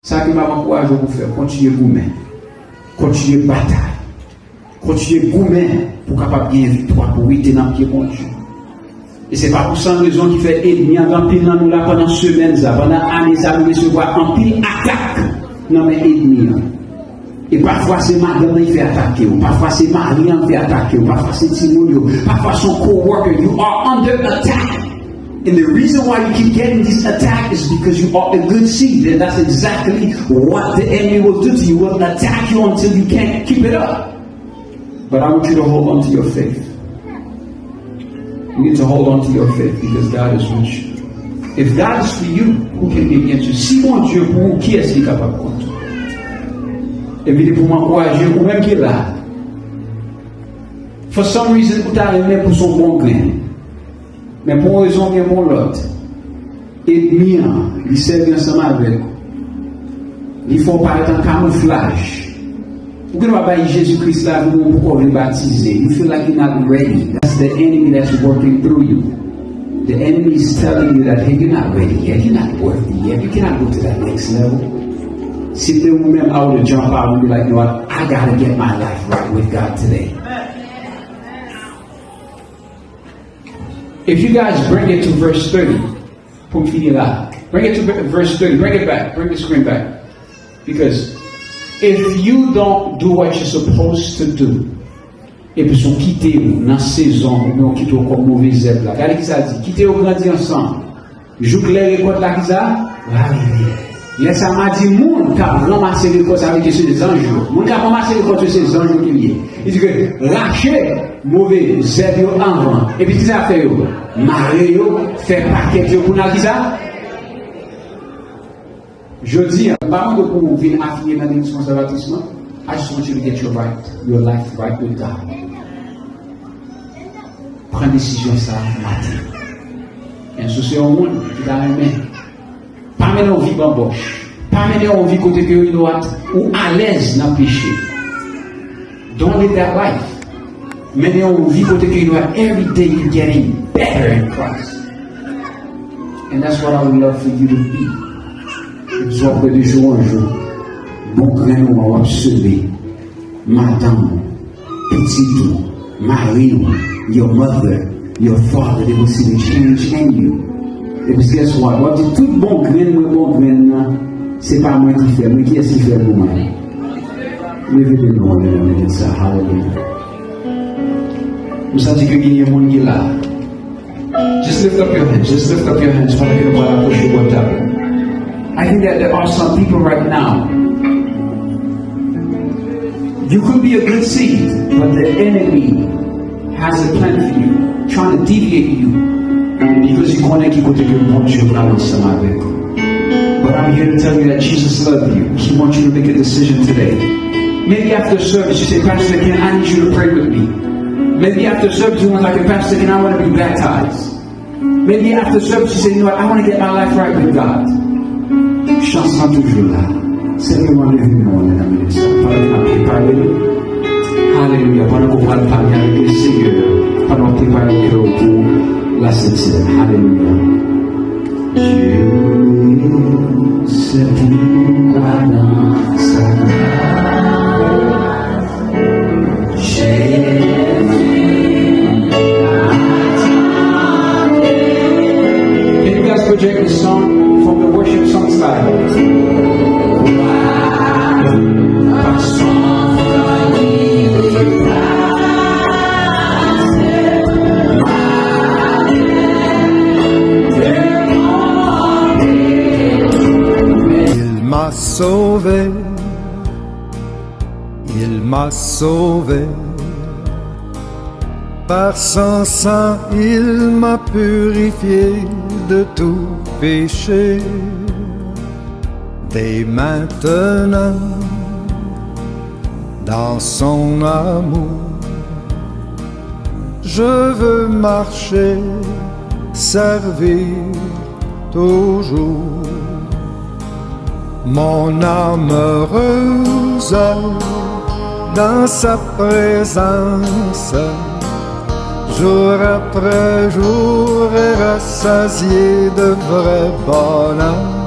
Ça qui m'a encouragé pour faire, continuer gourmet, continuer bataille, continuer gourmet pour capable gagner victoire, pour éviter dans le pied contre Dieu. Et c'est pas pour ça raison qui fait ennemi en pile dans nous là pendant semaines, pendant années, nous recevoir en pile attaque dans mes ennemis. Et parfois c'est madame qui fait attaquer, ou parfois c'est Marie qui fait attaquer, ou parfois c'est Timothée, parfois son co-worker. You are under attack. And the reason why you keep getting this attack is because you are a good seed. And that's exactly what the enemy will do to you. He will attack you until you can't keep it up. But I want you to hold on to your faith. You need to hold on to your faith because God is with you. If God is for you, who can be against you? Si mon Dieu pour vous, qui est-ce qui est capable contre vous? Et puis pour m'encourager, ou même qui est là. For some reason, vous t'avez aimé pour son bon grain. Mais pour une raison bien pour l'autre, ennemi, il sert ensemble avec vous. Il faut paraître en camouflage. Vous ne pouvez pas Jésus-Christ là pour vous baptiser. You feel like you're not ready. That's the enemy that's working through you. The enemy is telling you that, hey, you're not ready yet. You're not worthy yet. You cannot go to that next level. Si the woman out to jump out and be like, you know what, I gotta get my life right with God today. If you guys bring it to verse 30, bring it to verse 30, bring it back, bring the screen back. Because if you don't do what you're supposed to do, et puis sont quittés dans la saison, ou quitter comme mauvais zèbre là. Regardez qui ça dit, quitter au grandi ensemble. Joue clair et quoi là qui ça? Laisse à m'a dit, moun qui a ramassé les causes avec ces anges, moun qui a ramassé les causes de ces anges qui viennent. Il dit que lâchez mauvais zèbre en avant. Et puis, qu'est-ce que ça fait? Mario fait paquet de pour qui ça? Je dis, par contre, pour venir affiner dans l'émission conservatisme, I just want you to get your life right with God. Prends décision ça matin. Et ce c'est un monde qui t'a aimé. Pas mener en vie bamboche. Pas mener en vie côté que il doit ou à l'aise dans le péché. Don't live that life. Mener en vie côté que il doit every day you're getting better in Christ. And that's what I would love for you to be. Soit près de jour en jour. Bon grain ou absolu. Madame, petit tout, Marie, your mother, your father, they will see the change in you. Because guess what? What dit tout bon grain, c'est pas moi qui fais, mais qui est-ce qui fait pour moi? Levez les noms, les ça, hallelujah. Nous savons que il y a un monde qui est là. Just lift up your hands, just lift up your hands. I think that there are some people right now. You could be a good seed, but the enemy has a plan for you, trying to deviate you, because you want to keep what you want you to. But I'm here to tell you that Jesus loves you. He wants you to make a decision today. Maybe after service you say, Pastor Ken, I need you to pray with me. Maybe after service you want like, Pastor Ken, I want to be baptized. Maybe after service you say, you know what, I want to get my life right with God. Chance toujours là. Seigneur, lève-nous, alléluia. Pendant qu'on va parler avec le Seigneur, pendant qu'on prépare le cœur pour la septième. Alléluia. Dieu, c'est pourquoi dans sa grâce, j'ai Can you guys project this song from the worship song slide? Il m'a sauvé, par son sang il m'a purifié de tout péché. Dès maintenant, dans son amour, je veux marcher, servir toujours. Mon âme heureuse dans sa présence, jour après jour est rassasiée de vrai bonheur.